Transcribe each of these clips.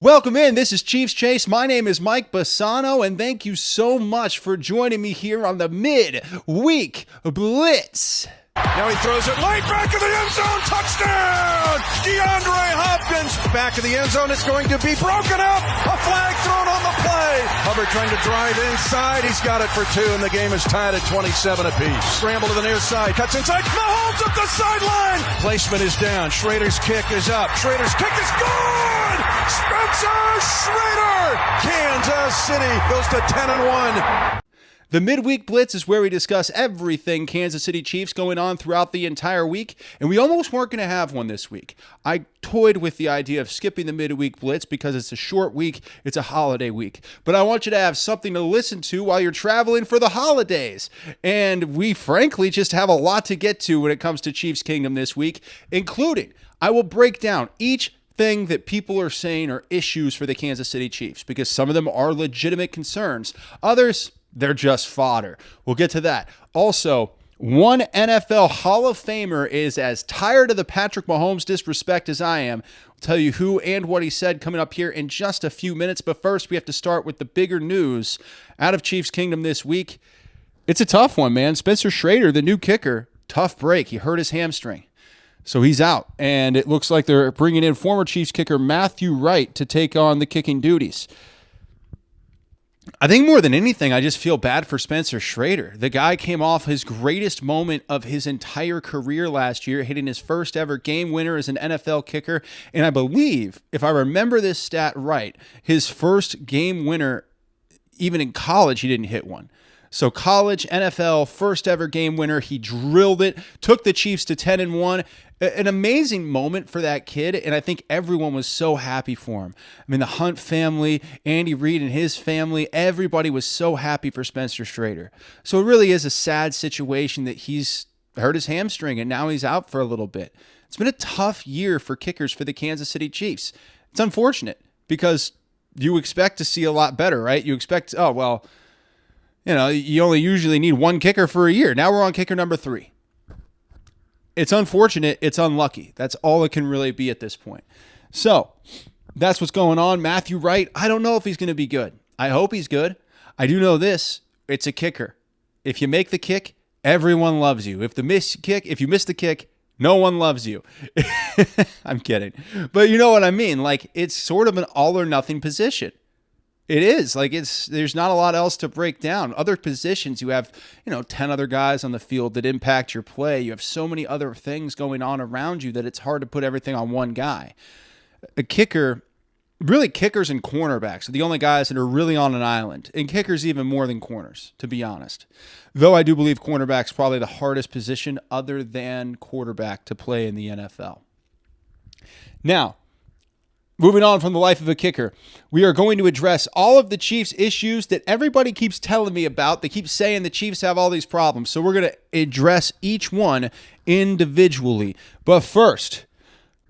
Welcome in. This is Chiefs Chase. My name is Mike Bassano, and thank you so much for joining me here on the MidWeek Blitz. Now he throws it late back in the end zone. Touchdown! DeAndre Hopkins back in the end zone. It's going to be broken up. A flag thrown on the play. Hubbard trying to drive inside. He's got it for two, and the game is tied at 27 apiece. Scramble to the near side. Cuts inside. Mahomes up the sideline. Placement is down. Schrader's kick is up. Schrader's kick is good! Spencer Schrader! Kansas City goes to 10-1. The Midweek Blitz is where we discuss everything Kansas City Chiefs going on throughout the entire week, and we almost weren't going to have one this week. I toyed with the idea of skipping the Midweek Blitz because it's a short week, it's a holiday week, but I want you to have something to listen to while you're traveling for the holidays, and we frankly just have a lot to get to when it comes to Chiefs Kingdom this week, including I will break down each thing that people are saying are issues for the Kansas City Chiefs, because some of them are legitimate concerns. Others, they're just fodder. We'll get to that. Also, one NFL Hall of Famer is as tired of the Patrick Mahomes disrespect as I am. I'll tell you who and what he said coming up here in just a few minutes. But first, we have to start with the bigger news out of Chiefs Kingdom this week. It's a tough one, man. Spencer Schrader, the new kicker, tough break. He hurt his hamstring. So he's out, and it looks like they're bringing in former Chiefs kicker Matthew Wright to take on the kicking duties. I think more than anything, I just feel bad for Spencer Schrader. The guy came off his greatest moment of his entire career last year, hitting his first ever game winner as an NFL kicker. And I believe, if I remember this stat right, his first game winner, even in college, he didn't hit one. So college, NFL, first ever game winner. He drilled it, took the Chiefs to 10-1. An amazing moment for that kid, and I think everyone was so happy for him. I mean, the Hunt family, Andy Reid and his family, everybody was so happy for Spencer Schrader. So it really is a sad situation that he's hurt his hamstring, and now he's out for a little bit. It's been a tough year for kickers for the Kansas City Chiefs. It's unfortunate because you expect to see a lot better, right? You expect, you only usually need one kicker for a year. Now we're on kicker number 3. It's unfortunate. It's unlucky. That's all it can really be at this point. So that's what's going on. Matthew Wright, I don't know if he's going to be good. I hope he's good. I do know this. It's a kicker. If you make the kick, everyone loves you. If you miss the kick, no one loves you. I'm kidding. But you know what I mean? Like, it's sort of an all or nothing position. It is. There's not a lot else to break down. Other positions, you have, 10 other guys on the field that impact your play. You have so many other things going on around you that it's hard to put everything on one guy. A kicker, really kickers and cornerbacks are the only guys that are really on an island. And kickers even more than corners, to be honest. Though I do believe cornerback's probably the hardest position other than quarterback to play in the NFL. Now, moving on from the life of a kicker, we are going to address all of the Chiefs' issues that everybody keeps telling me about. They keep saying the Chiefs have all these problems, so we're going to address each one individually. But first,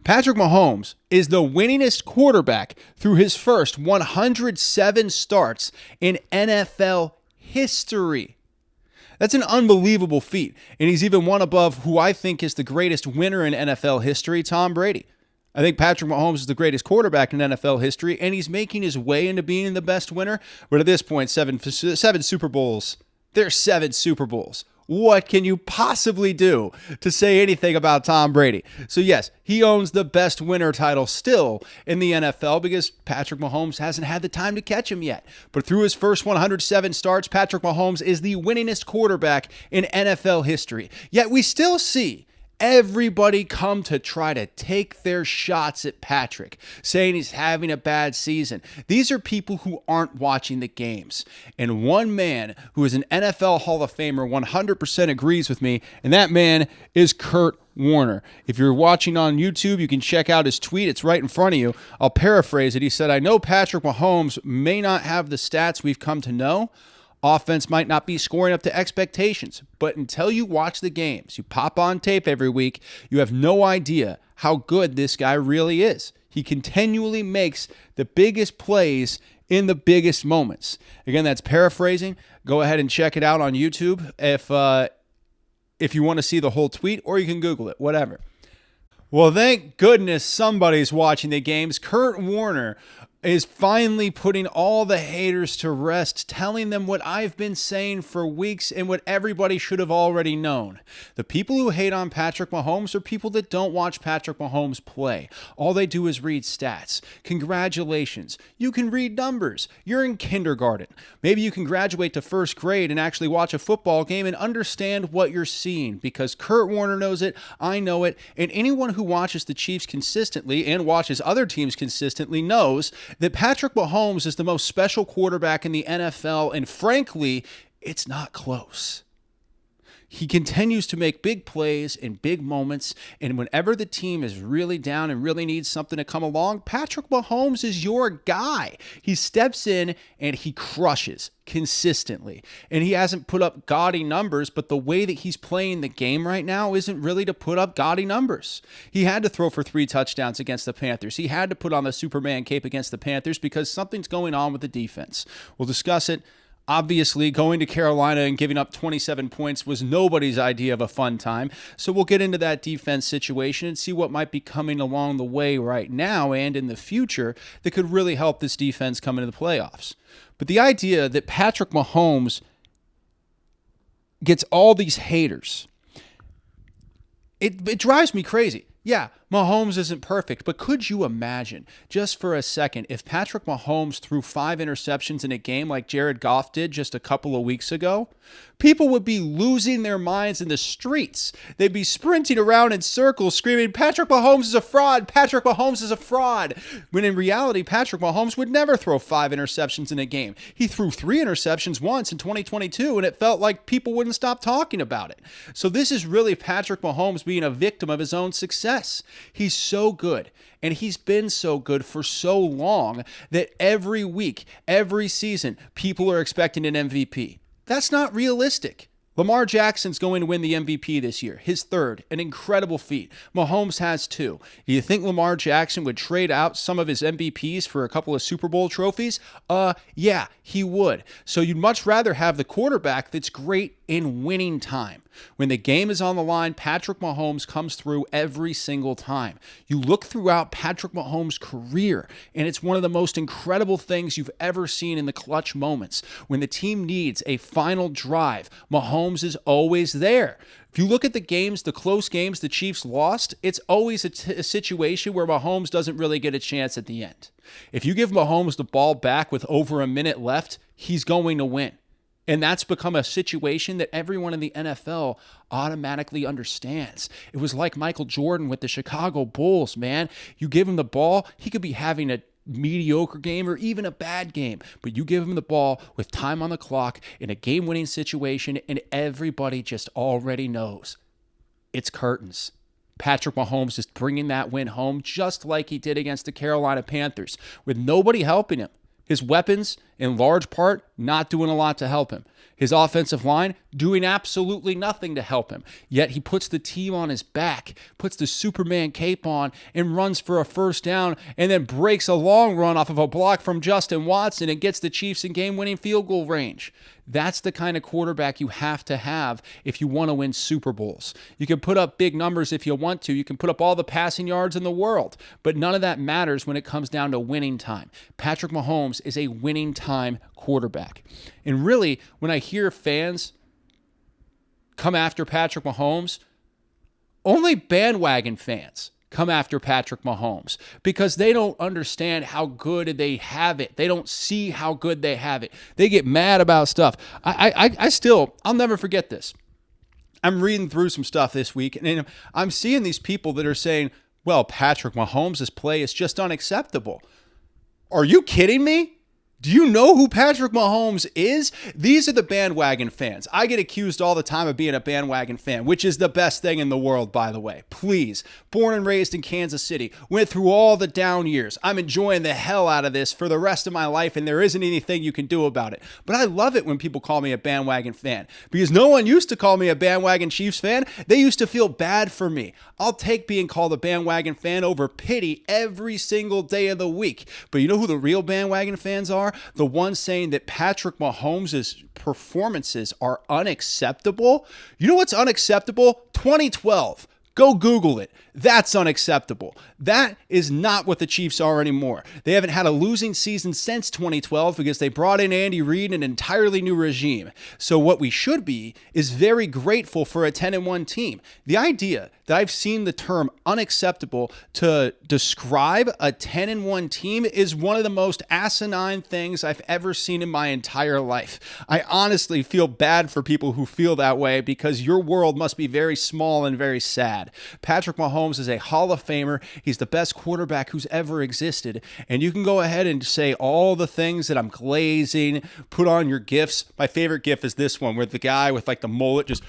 Patrick Mahomes is the winningest quarterback through his first 107 starts in NFL history. That's an unbelievable feat, and he's even one above who I think is the greatest winner in NFL history, Tom Brady. I think Patrick Mahomes is the greatest quarterback in NFL history, and he's making his way into being the best winner. But at this point, seven Super Bowls. There's 7 Super Bowls. What can you possibly do to say anything about Tom Brady? So yes, he owns the best winner title still in the NFL because Patrick Mahomes hasn't had the time to catch him yet. But through his first 107 starts, Patrick Mahomes is the winningest quarterback in NFL history. Yet we still see everybody come to try to take their shots at Patrick, saying he's having a bad season. These are people who aren't watching the games. And one man who is an NFL Hall of Famer 100% agrees with me, and that man is Kurt Warner. If you're watching on YouTube, you can check out his tweet. It's right in front of you. I'll paraphrase it. He said, "I know Patrick Mahomes may not have the stats we've come to know. Offense might not be scoring up to expectations, but until you watch the games, you pop on tape every week, you have no idea how good this guy really is. He continually makes the biggest plays in the biggest moments." Again, that's paraphrasing. Go ahead and check it out on YouTube if you want to see the whole tweet, or you can Google it, whatever. Well, thank goodness somebody's watching the games. Kurt Warner is finally putting all the haters to rest, telling them what I've been saying for weeks and what everybody should have already known. The people who hate on Patrick Mahomes are people that don't watch Patrick Mahomes play. All they do is read stats. Congratulations. You can read numbers. You're in kindergarten. Maybe you can graduate to first grade and actually watch a football game and understand what you're seeing, because Kurt Warner knows it, I know it, and anyone who watches the Chiefs consistently and watches other teams consistently knows that Patrick Mahomes is the most special quarterback in the NFL, and frankly, it's not close. He continues to make big plays in big moments, and whenever the team is really down and really needs something to come along, Patrick Mahomes is your guy. He steps in and he crushes consistently. And he hasn't put up gaudy numbers, but the way that he's playing the game right now isn't really to put up gaudy numbers. He had to throw for 3 touchdowns against the Panthers. He had to put on the Superman cape against the Panthers because something's going on with the defense. We'll discuss it. Obviously, going to Carolina and giving up 27 points was nobody's idea of a fun time. So we'll get into that defense situation and see what might be coming along the way right now and in the future that could really help this defense come into the playoffs. But the idea that Patrick Mahomes gets all these haters, it drives me crazy. Yeah, Mahomes isn't perfect, but could you imagine, just for a second, if Patrick Mahomes threw 5 interceptions in a game like Jared Goff did just a couple of weeks ago? People would be losing their minds in the streets. They'd be sprinting around in circles screaming, Patrick Mahomes is a fraud, Patrick Mahomes is a fraud. When in reality, Patrick Mahomes would never throw 5 interceptions in a game. He threw 3 interceptions once in 2022, and it felt like people wouldn't stop talking about it. So this is really Patrick Mahomes being a victim of his own success. He's so good, and he's been so good for so long that every week, every season, people are expecting an MVP. That's not realistic. Lamar Jackson's going to win the MVP this year, his 3rd, an incredible feat. Mahomes has 2. Do you think Lamar Jackson would trade out some of his MVPs for a couple of Super Bowl trophies? Yeah, he would. So you'd much rather have the quarterback that's great in winning time. When the game is on the line, Patrick Mahomes comes through every single time. You look throughout Patrick Mahomes' career, and it's one of the most incredible things you've ever seen in the clutch moments. When the team needs a final drive, Mahomes is always there. If you look at the games, the close games the Chiefs lost, it's always a situation where Mahomes doesn't really get a chance at the end. If you give Mahomes the ball back with over a minute left, he's going to win. And that's become a situation that everyone in the NFL automatically understands. It was like Michael Jordan with the Chicago Bulls, man. You give him the ball, he could be having a mediocre game or even a bad game, but you give him the ball with time on the clock in a game-winning situation, and everybody just already knows it's curtains. Patrick Mahomes is bringing that win home just like he did against the Carolina Panthers with nobody helping him. His weapons, in large part, not doing a lot to help him. His offensive line doing absolutely nothing to help him. Yet he puts the team on his back, puts the Superman cape on, and runs for a first down, and then breaks a long run off of a block from Justin Watson and gets the Chiefs in game-winning field goal range. That's the kind of quarterback you have to have if you want to win Super Bowls. You can put up big numbers if you want to. You can put up all the passing yards in the world, but none of that matters when it comes down to winning time. Patrick Mahomes is a winning time quarterback. And really, when I hear fans come after Patrick Mahomes, only bandwagon fans come after Patrick Mahomes because they don't understand how good they have it. They don't see how good they have it. They get mad about stuff. I'll never forget this. I'm reading through some stuff this week, and I'm seeing these people that are saying, well, Patrick Mahomes' play is just unacceptable. Are you kidding me? Do you know who Patrick Mahomes is? These are the bandwagon fans. I get accused all the time of being a bandwagon fan, which is the best thing in the world, by the way. Please. Born and raised in Kansas City. Went through all the down years. I'm enjoying the hell out of this for the rest of my life, and there isn't anything you can do about it. But I love it when people call me a bandwagon fan, because no one used to call me a bandwagon Chiefs fan. They used to feel bad for me. I'll take being called a bandwagon fan over pity every single day of the week. But you know who the real bandwagon fans are? The ones saying that Patrick Mahomes' performances are unacceptable. You know what's unacceptable? 2012. Go Google it. That's unacceptable. That is not what the Chiefs are anymore. They haven't had a losing season since 2012 because they brought in Andy Reid, an entirely new regime. So what we should be is very grateful for a 10-1 team. The idea that I've seen the term unacceptable to describe a 10-1 team is one of the most asinine things I've ever seen in my entire life. I honestly feel bad for people who feel that way because your world must be very small and very sad. Patrick Mahomes is a Hall of Famer. He's the best quarterback who's ever existed. And you can go ahead and say all the things that I'm glazing, put on your GIFs. My favorite GIF is this one where the guy with like the mullet just,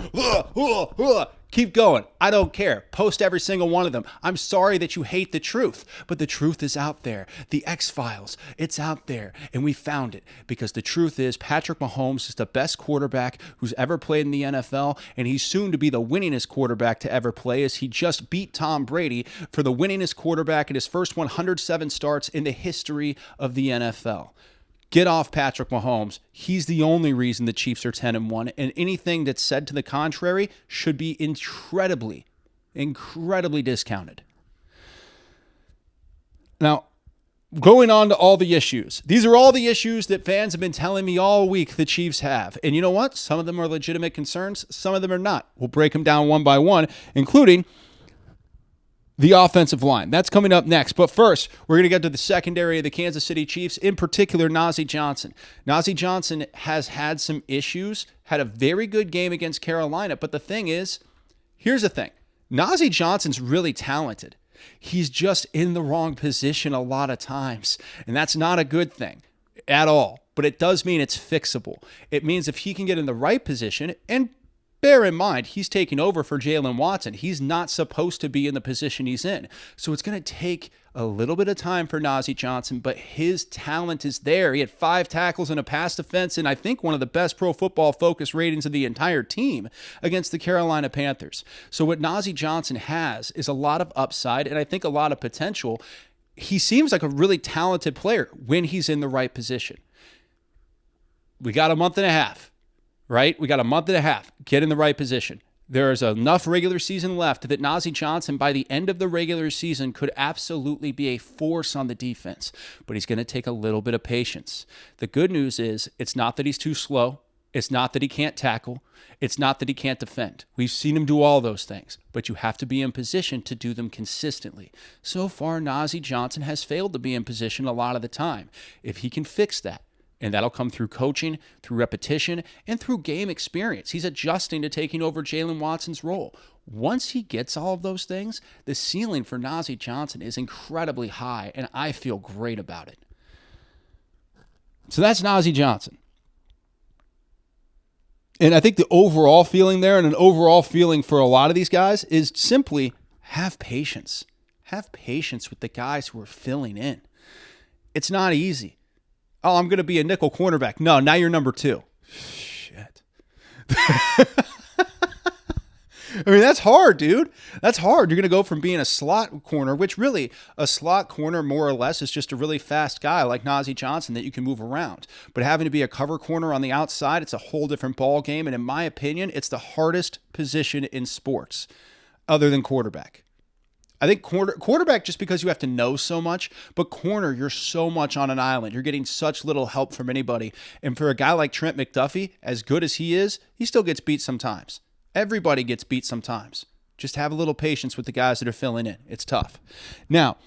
keep going. I don't care. Post every single one of them. I'm sorry that you hate the truth, but the truth is out there. The X-Files, it's out there, and we found it because the truth is Patrick Mahomes is the best quarterback who's ever played in the NFL, and he's soon to be the winningest quarterback to ever play as he just beat Tom Brady for the winningest quarterback in his first 107 starts in the history of the NFL. Get off Patrick Mahomes. He's the only reason the Chiefs are 10-1, and anything that's said to the contrary should be incredibly discounted. Now, going on to all the issues. These are all the issues that fans have been telling me all week the Chiefs have. And you know what? Some of them are legitimate concerns. Some of them are not. We'll break them down one by one, including the offensive line. That's coming up next. But first, we're going to get to the secondary of the Kansas City Chiefs, in particular, Najee Johnson. Najee Johnson has had some issues, had a very good game against Carolina. But the thing is, here's the thing. Najee Johnson's really talented. He's just in the wrong position a lot of times. And that's not a good thing at all. But it does mean it's fixable. It means if he can get in the right position, and bear in mind, he's taking over for Jalen Watson. He's not supposed to be in the position he's in. So it's going to take a little bit of time for Najee Johnson, but his talent is there. He had 5 tackles and a pass defense, and I think one of the best Pro Football Focus ratings of the entire team against the Carolina Panthers. So what Najee Johnson has is a lot of upside, and I think a lot of potential. He seems like a really talented player when he's in the right position. We got a month and a half. Right? We got a month and a half. Get in the right position. There is enough regular season left that Najee Johnson, by the end of the regular season, could absolutely be a force on the defense. But he's going to take a little bit of patience. The good news is it's not that he's too slow. It's not that he can't tackle. It's not that he can't defend. We've seen him do all those things. But you have to be in position to do them consistently. So far, Najee Johnson has failed to be in position a lot of the time. If he can fix that, and that'll come through coaching, through repetition, and through game experience. He's adjusting to taking over Jalen Watson's role. Once he gets all of those things, the ceiling for Najee Johnson is incredibly high, and I feel great about it. So that's Najee Johnson. And I think the overall feeling there, and an overall feeling for a lot of these guys, is simply have patience. Have patience with the guys who are filling in. It's not easy. Oh, I'm going to be a nickel cornerback. No, now you're number 2. Shit. I mean, that's hard, dude. That's hard. You're going to go from being a slot corner, which really, a slot corner more or less is just a really fast guy like Najee Johnson that you can move around. But having to be a cover corner on the outside, it's a whole different ball game. And in my opinion, it's the hardest position in sports other than quarterback. I think quarterback just because you have to know so much, but corner, you're so much on an island. You're getting such little help from anybody. And for a guy like Trent McDuffie, as good as he is, he still gets beat sometimes. Everybody gets beat sometimes. Just have a little patience with the guys that are filling in. It's tough. Now,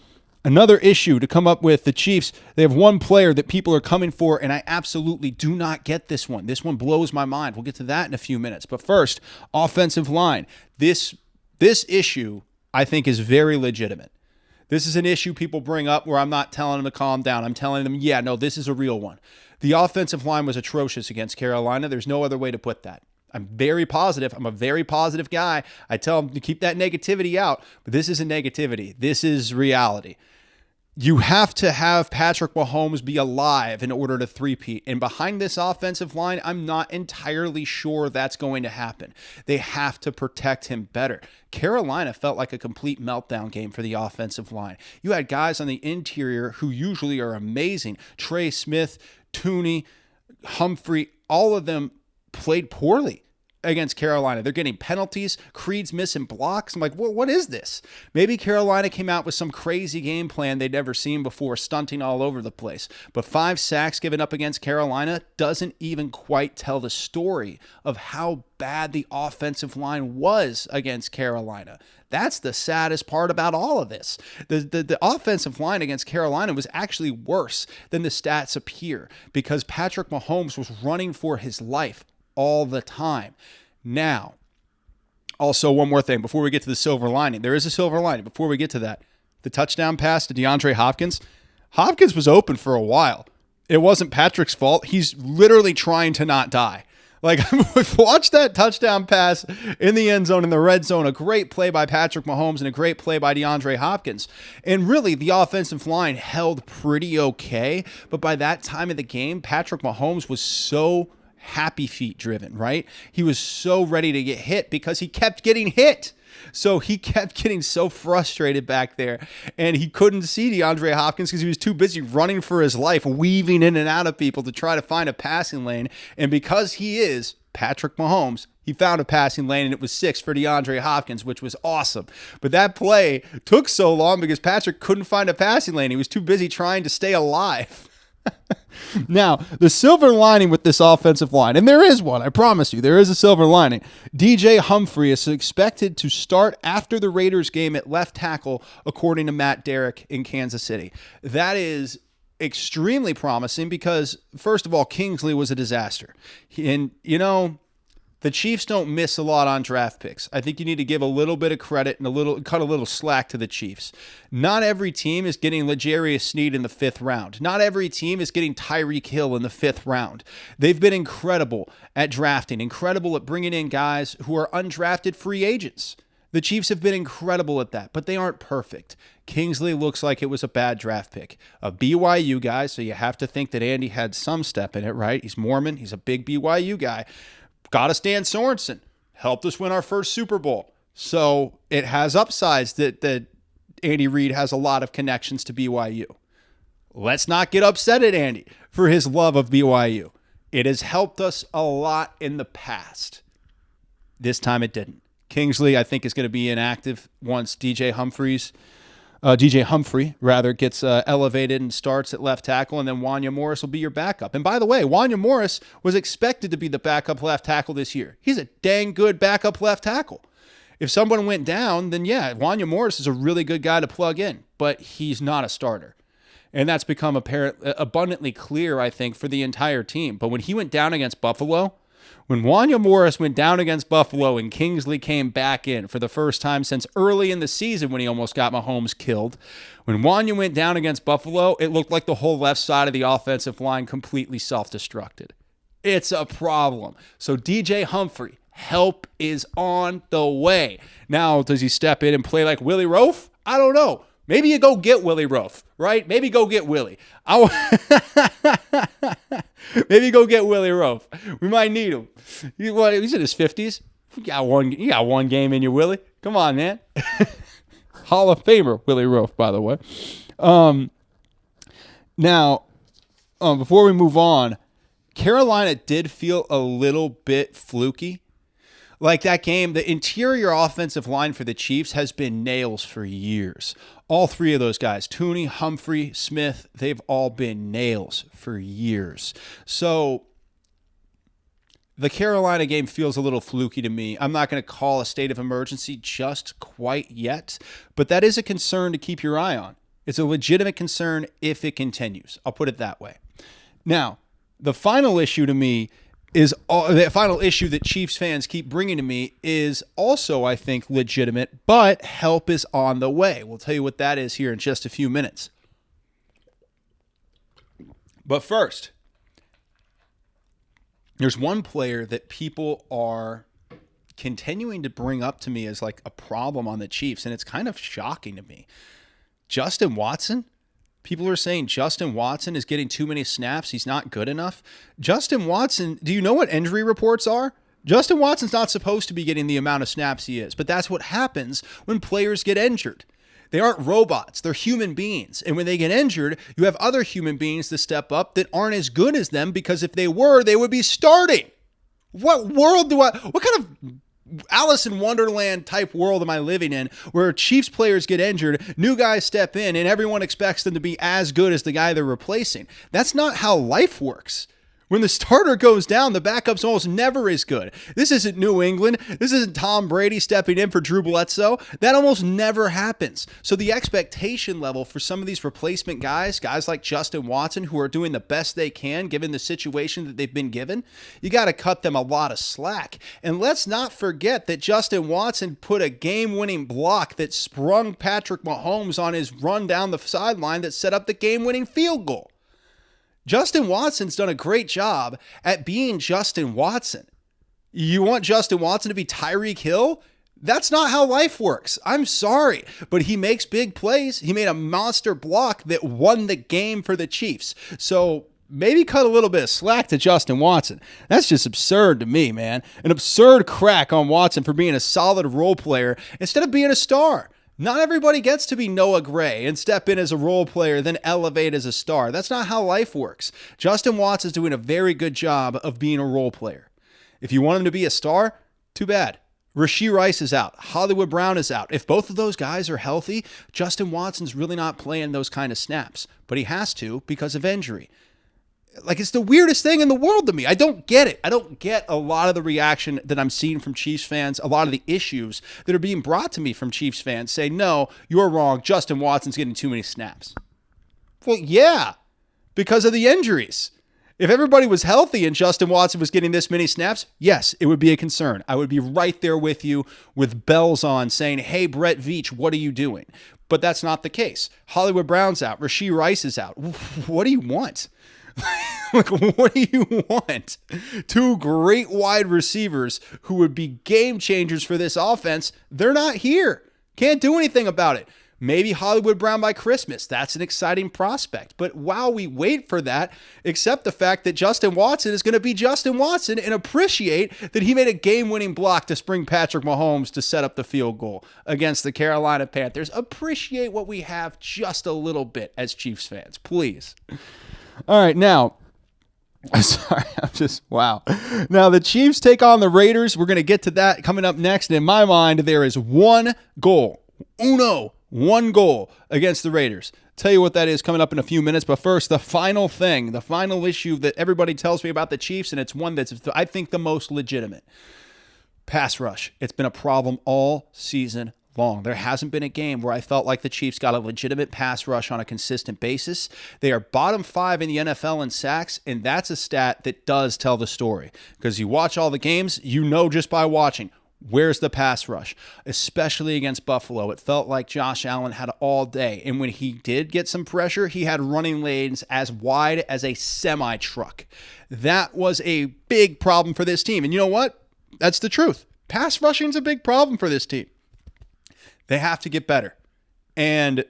another issue to come up with the Chiefs, they have one player that people are coming for, and I absolutely do not get this one. This one blows my mind. We'll get to that in a few minutes. But first, offensive line. This issue, I think, is very legitimate. This is an issue people bring up where I'm not telling them to calm down. I'm telling them, yeah, no, this is a real one. The offensive line was atrocious against Carolina. There's no other way to put that. I'm very positive. I'm a very positive guy. I tell them to keep that negativity out, but this isn't negativity. This is reality. You have to have Patrick Mahomes be alive in order to three-peat. And behind this offensive line, I'm not entirely sure that's going to happen. They have to protect him better. Carolina felt like a complete meltdown game for the offensive line. You had guys on the interior who usually are amazing. Trey Smith, Tooney, Humphrey, all of them played poorly. against Carolina. They're getting penalties. Creed's missing blocks. I'm like, what is this? Maybe Carolina came out with some crazy game plan they'd never seen before, stunting all over the place. But 5 sacks given up against Carolina doesn't even quite tell the story of how bad the offensive line was against Carolina. That's the saddest part about all of this. The offensive line against Carolina was actually worse than the stats appear because Patrick Mahomes was running for his life all the time. Now, also one more thing before we get to the silver lining. There is a silver lining. Before we get to that, the touchdown pass to DeAndre Hopkins. Hopkins was open for a while. It wasn't Patrick's fault. He's literally trying to not die. Like, watch that touchdown pass in the end zone, in the red zone. A great play by Patrick Mahomes and a great play by DeAndre Hopkins. And really, the offensive line held pretty okay. But by that time of the game, Patrick Mahomes was so happy feet driven, right? He was so ready to get hit because he kept getting hit. So he kept getting so frustrated back there, and he couldn't see DeAndre Hopkins because he was too busy running for his life, weaving in and out of people to try to find a passing lane. And because he is Patrick Mahomes, he found a passing lane, and it was 6 for DeAndre Hopkins, which was awesome. But that play took so long because Patrick couldn't find a passing lane. He was too busy trying to stay alive. Now, the silver lining with this offensive line, and there is one, I promise you, there is a silver lining. DJ Humphrey is expected to start after the Raiders game at left tackle, according to Matt Derrick in Kansas City. That is extremely promising because, first of all, Kingsley was a disaster. And, the Chiefs don't miss a lot on draft picks. I think you need to give a little bit of credit and cut a little slack to the Chiefs. Not every team is getting L'Jarius Sneed in the 5th round. Not every team is getting Tyreek Hill in the 5th round. They've been incredible at drafting, incredible at bringing in guys who are undrafted free agents. The Chiefs have been incredible at that, but they aren't perfect. Kingsley looks like it was a bad draft pick. A BYU guy, so you have to think that Andy had some step in it, right? He's Mormon. He's a big BYU guy. Got us Dan Sorensen. Helped us win our first Super Bowl. So it has upsides that Andy Reid has a lot of connections to BYU. Let's not get upset at Andy for his love of BYU. It has helped us a lot in the past. This time it didn't. Kingsley, I think, is going to be inactive once DJ Humphrey gets elevated and starts at left tackle, and then Wanya Morris will be your backup. And by the way, Wanya Morris was expected to be the backup left tackle this year. He's a dang good backup left tackle. If someone went down, then yeah, Wanya Morris is a really good guy to plug in, but he's not a starter. And that's become abundantly clear, I think, for the entire team. But when he went down against Buffalo, when Wanya Morris went down against Buffalo and Kingsley came back in for the first time since early in the season when he almost got Mahomes killed, when Wanya went down against Buffalo, it looked like the whole left side of the offensive line completely self-destructed. It's a problem. So DJ Humphrey, help is on the way. Now, does he step in and play like Willie Roaf? I don't know. Maybe you go get Willie Roaf, right? Maybe go get Willie. Maybe go get Willie Roaf. We might need him. He's in his 50s. You got one game in you, Willie. Come on, man. Hall of Famer, Willie Roaf, by the way. Now, before we move on, Carolina did feel a little bit fluky. Like that game, the interior offensive line for the Chiefs has been nails for years. All 3 of those guys, Tooney, Humphrey, Smith, they've all been nails for years. So the Carolina game feels a little fluky to me. I'm not going to call a state of emergency just quite yet, but that is a concern to keep your eye on. It's a legitimate concern if it continues. I'll put it that way. Now, the final issue to me is the final issue that Chiefs fans keep bringing to me is also, I think, legitimate, but help is on the way. We'll tell you what that is here in just a few minutes. But first, there's one player that people are continuing to bring up to me as like a problem on the Chiefs, and it's kind of shocking to me. Justin Watson. People are saying Justin Watson is getting too many snaps. He's not good enough. Justin Watson, do you know what injury reports are? Justin Watson's not supposed to be getting the amount of snaps he is, but that's what happens when players get injured. They aren't robots. They're human beings. And when they get injured, you have other human beings to step up that aren't as good as them because if they were, they would be starting. What kind of Alice in Wonderland type world am I living in where Chiefs players get injured, new guys step in, and everyone expects them to be as good as the guy they're replacing? That's not how life works. When the starter goes down, the backup's almost never as good. This isn't New England. This isn't Tom Brady stepping in for Drew Bledsoe. That almost never happens. So the expectation level for some of these replacement guys like Justin Watson, who are doing the best they can given the situation that they've been given, you got to cut them a lot of slack. And let's not forget that Justin Watson put a game-winning block that sprung Patrick Mahomes on his run down the sideline that set up the game-winning field goal. Justin Watson's done a great job at being Justin Watson. You want Justin Watson to be Tyreek Hill? That's not how life works. I'm sorry, but he makes big plays. He made a monster block that won the game for the Chiefs. So maybe cut a little bit of slack to Justin Watson. That's just absurd to me, man. An absurd crack on Watson for being a solid role player instead of being a star. Not everybody gets to be Noah Gray and step in as a role player, then elevate as a star. That's not how life works. Justin Watson's doing a very good job of being a role player. If you want him to be a star, too bad. Rashee Rice is out. Hollywood Brown is out. If both of those guys are healthy, Justin Watson's really not playing those kind of snaps. But he has to because of injury. Like, it's the weirdest thing in the world to me. I don't get it. I don't get a lot of the reaction that I'm seeing from Chiefs fans, a lot of the issues that are being brought to me from Chiefs fans saying, no, you're wrong. Justin Watson's getting too many snaps. Well, yeah, because of the injuries. If everybody was healthy and Justin Watson was getting this many snaps, yes, it would be a concern. I would be right there with you with bells on saying, hey, Brett Veach, what are you doing? But that's not the case. Hollywood Brown's out. Rashee Rice is out. What do you want? Like, what do you want? Two great wide receivers who would be game changers for this offense. They're not here. Can't do anything about it. Maybe Hollywood Brown by Christmas. That's an exciting prospect. But while we wait for that, accept the fact that Justin Watson is going to be Justin Watson and appreciate that he made a game-winning block to spring Patrick Mahomes to set up the field goal against the Carolina Panthers. Appreciate what we have just a little bit as Chiefs fans, please. All right, now, wow. Now, the Chiefs take on the Raiders. We're going to get to that coming up next. And in my mind, there is one goal against the Raiders. Tell you what that is coming up in a few minutes. But first, the final issue that everybody tells me about the Chiefs, and it's one that's, I think, the most legitimate. Pass rush. It's been a problem all season long. There hasn't been a game where I felt like the Chiefs got a legitimate pass rush on a consistent basis. They are bottom 5 in the NFL in sacks, and that's a stat that does tell the story. Because you watch all the games, you know just by watching, where's the pass rush? Especially against Buffalo. It felt like Josh Allen had all day, and when he did get some pressure, he had running lanes as wide as a semi-truck. That was a big problem for this team, and you know what? That's the truth. Pass rushing is a big problem for this team. They have to get better. And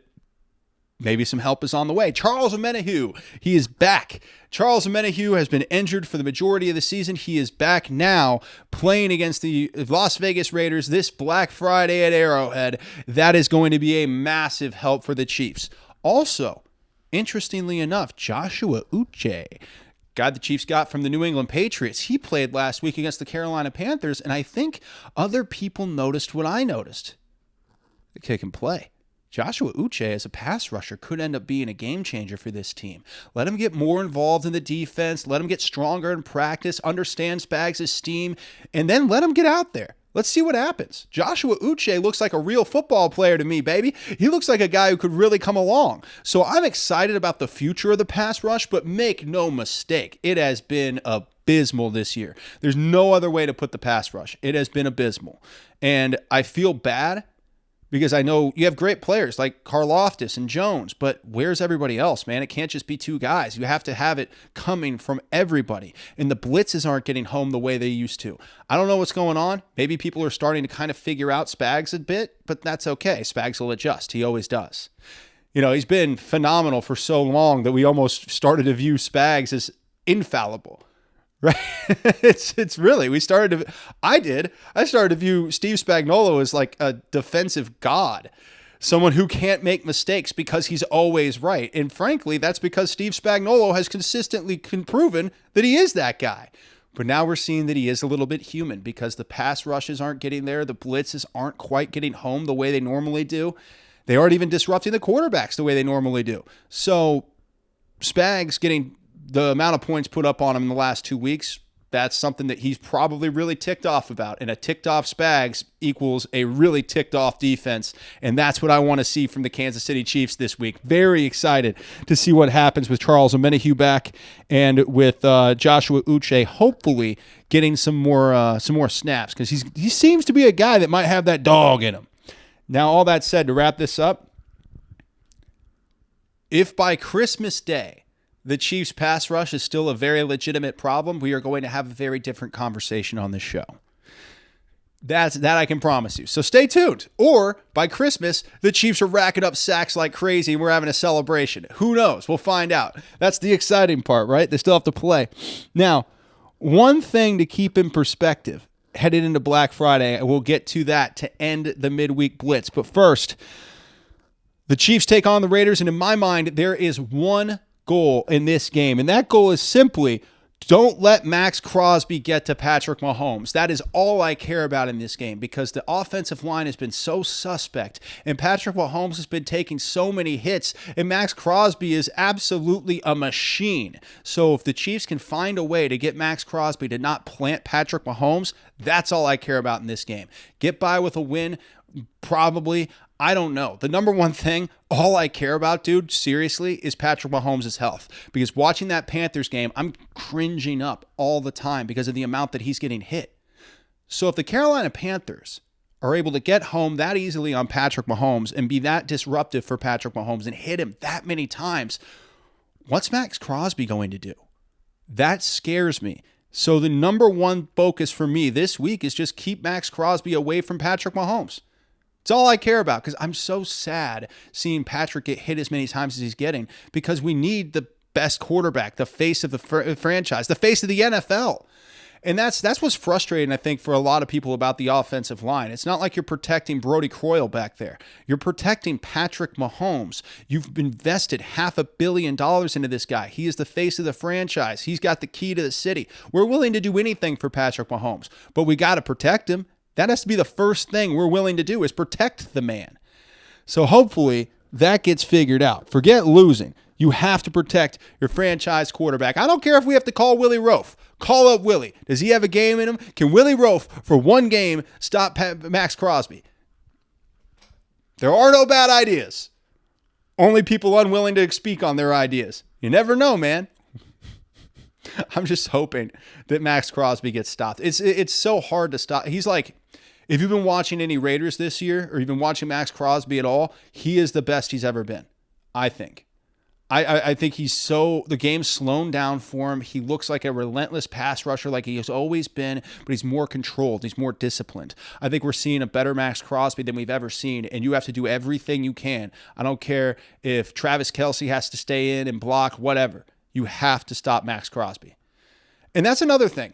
maybe some help is on the way. Charles Omenihu, he is back. Charles Omenihu has been injured for the majority of the season. He is back now playing against the Las Vegas Raiders this Black Friday at Arrowhead. That is going to be a massive help for the Chiefs. Also, interestingly enough, Joshua Uche, guy the Chiefs got from the New England Patriots, he played last week against the Carolina Panthers, and I think other people noticed what I noticed. The kick and play. Joshua Uche as a pass rusher could end up being a game changer for this team. Let him get more involved in the defense. Let him get stronger in practice, understand Spags' scheme, and then let him get out there. Let's see what happens. Joshua Uche looks like a real football player to me, baby. He looks like a guy who could really come along. So I'm excited about the future of the pass rush, but make no mistake, it has been abysmal this year. There's no other way to put the pass rush. It has been abysmal. And I feel bad because I know you have great players like Karlaftis and Jones, but where's everybody else, man? It can't just be two guys. You have to have it coming from everybody. And the blitzes aren't getting home the way they used to. I don't know what's going on. Maybe people are starting to kind of figure out Spags a bit, but that's okay. Spags will adjust. He always does. You know, he's been phenomenal for so long that we almost started to view Spags as infallible. Right? It's really, I started to view Steve Spagnuolo as like a defensive god, someone who can't make mistakes because he's always right. And frankly, that's because Steve Spagnuolo has consistently proven that he is that guy. But now we're seeing that he is a little bit human because the pass rushes aren't getting there. The blitzes aren't quite getting home the way they normally do. They aren't even disrupting the quarterbacks the way they normally do. So Spags getting the amount of points put up on him in the last 2 weeks, that's something that he's probably really ticked off about. And a ticked off Spags equals a really ticked off defense. And that's what I want to see from the Kansas City Chiefs this week. Very excited to see what happens with Charles Omenihu back and with Joshua Uche hopefully getting some more snaps, because he seems to be a guy that might have that dog in him. Now, all that said, to wrap this up, if by Christmas Day the Chiefs' pass rush is still a very legitimate problem, we are going to have a very different conversation on this show. That I can promise you. So stay tuned. Or by Christmas, the Chiefs are racking up sacks like crazy and we're having a celebration. Who knows? We'll find out. That's the exciting part, right? They still have to play. Now, one thing to keep in perspective headed into Black Friday, we'll get to that to end the midweek blitz. But first, the Chiefs take on the Raiders, and in my mind, there is one goal in this game, and that goal is simply don't let Max Crosby get to Patrick Mahomes. That is all I care about in this game, because the offensive line has been so suspect and Patrick Mahomes has been taking so many hits, and Max Crosby is absolutely a machine. So if the Chiefs can find a way to get Max Crosby to not plant Patrick Mahomes, that's all I care about in this game. Get by with a win, probably. I don't know. The number one thing, all I care about, dude, seriously, is Patrick Mahomes' health. Because watching that Panthers game, I'm cringing up all the time because of the amount that he's getting hit. So if the Carolina Panthers are able to get home that easily on Patrick Mahomes and be that disruptive for Patrick Mahomes and hit him that many times, what's Max Crosby going to do? That scares me. So the number one focus for me this week is just keep Max Crosby away from Patrick Mahomes. It's all I care about, because I'm so sad seeing Patrick get hit as many times as he's getting, because we need the best quarterback, the face of the franchise, the face of the NFL. And that's what's frustrating, I think, for a lot of people about the offensive line. It's not like you're protecting Brody Croyle back there. You're protecting Patrick Mahomes. You've invested $500 million into this guy. He is the face of the franchise. He's got the key to the city. We're willing to do anything for Patrick Mahomes, but we got to protect him. That has to be the first thing we're willing to do, is protect the man. So hopefully that gets figured out. Forget losing. You have to protect your franchise quarterback. I don't care if we have to call Willie Roaf. Call up Willie. Does he have a game in him? Can Willie Roaf, for one game, stop Max Crosby? There are no bad ideas. Only people unwilling to speak on their ideas. You never know, man. I'm just hoping that Max Crosby gets stopped. It's so hard to stop. He's like, if you've been watching any Raiders this year, or you've been watching Max Crosby at all, he is the best he's ever been, I think. I think the game's slowed down for him. He looks like a relentless pass rusher like he has always been, but he's more controlled. He's more disciplined. I think we're seeing a better Max Crosby than we've ever seen, and you have to do everything you can. I don't care if Travis Kelce has to stay in and block, whatever. You have to stop Max Crosby. And that's another thing.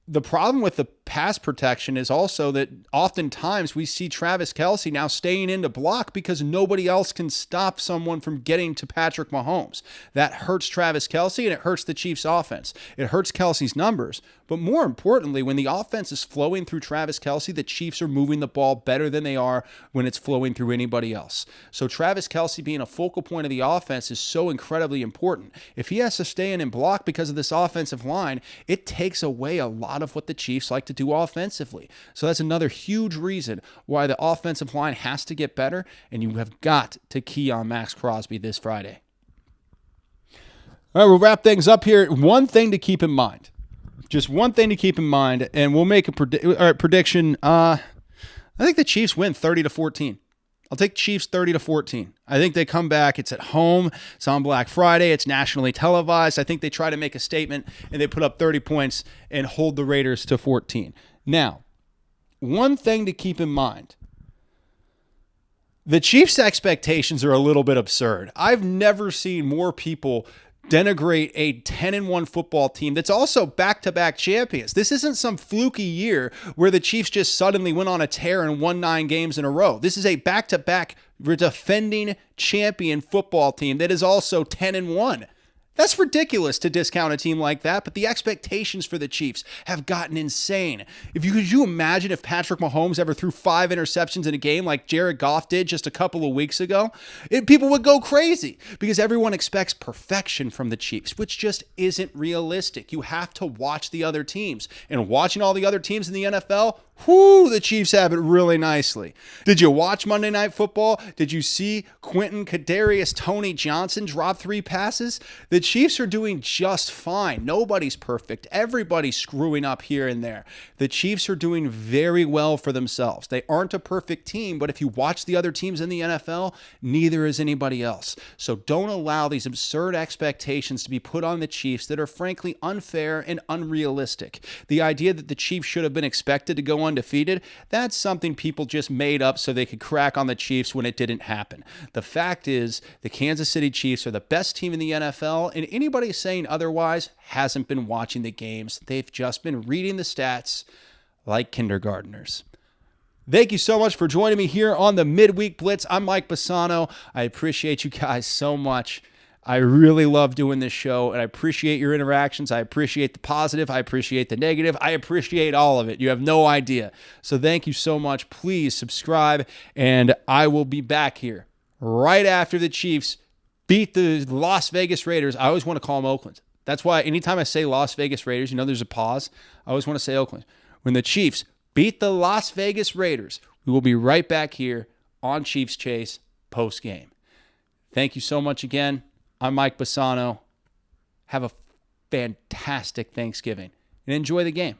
The problem with the pass protection is also that oftentimes we see Travis Kelce now staying in to block because nobody else can stop someone from getting to Patrick Mahomes. That hurts Travis Kelce and it hurts the Chiefs' offense. It hurts Kelce's numbers. But more importantly, when the offense is flowing through Travis Kelce, the Chiefs are moving the ball better than they are when it's flowing through anybody else. So Travis Kelce being a focal point of the offense is so incredibly important. If he has to stay in and block because of this offensive line, it takes away a lot of what the Chiefs like to do offensively. So that's another huge reason why the offensive line has to get better, and you have got to key on Max Crosby this Friday. All right, we'll wrap things up here. One thing to keep in mind. Just one thing to keep in mind, and we'll make a prediction. I think the Chiefs win 30-14. I'll take Chiefs 30-14. I think they come back. It's at home. It's on Black Friday. It's nationally televised. I think they try to make a statement, and they put up 30 points and hold the Raiders to 14. Now, one thing to keep in mind. The Chiefs' expectations are a little bit absurd. I've never seen more people denigrate a 10-1 football team that's also back-to-back champions. This isn't some fluky year where the Chiefs just suddenly went on a tear and won 9 games in a row. This is a back-to-back defending champion football team that is also 10-1. That's ridiculous to discount a team like that, but the expectations for the Chiefs have gotten insane. Could you imagine if Patrick Mahomes ever threw 5 interceptions in a game like Jared Goff did just a couple of weeks ago? People would go crazy because everyone expects perfection from the Chiefs, which just isn't realistic. You have to watch the other teams. And watching all the other teams in the NFL, the Chiefs have it really nicely. Did you watch Monday Night Football? Did you see Quentin Kadarius Tony Johnson drop 3 passes? The Chiefs are doing just fine. Nobody's perfect. Everybody's screwing up here and there. The Chiefs are doing very well for themselves. They aren't a perfect team, but if you watch the other teams in the NFL, neither is anybody else. So don't allow these absurd expectations to be put on the Chiefs that are frankly unfair and unrealistic. The idea that the Chiefs should have been expected to go undefeated, that's something people just made up so they could crack on the Chiefs when it didn't happen. The fact is, the Kansas City Chiefs are the best team in the NFL, and anybody saying otherwise hasn't been watching the games. They've just been reading the stats like kindergartners. Thank you so much for joining me here on the Midweek Blitz. I'm Mike Bassano. I appreciate you guys so much. I really love doing this show, and I appreciate your interactions. I appreciate the positive. I appreciate the negative. I appreciate all of it. You have no idea. So thank you so much. Please subscribe, and I will be back here right after the Chiefs beat the Las Vegas Raiders. I always want to call them Oakland. That's why anytime I say Las Vegas Raiders, there's a pause. I always want to say Oakland. When the Chiefs beat the Las Vegas Raiders, we will be right back here on Chiefs Chase post-game. Thank you so much again. I'm Mike Bassano. Have a fantastic Thanksgiving and enjoy the game.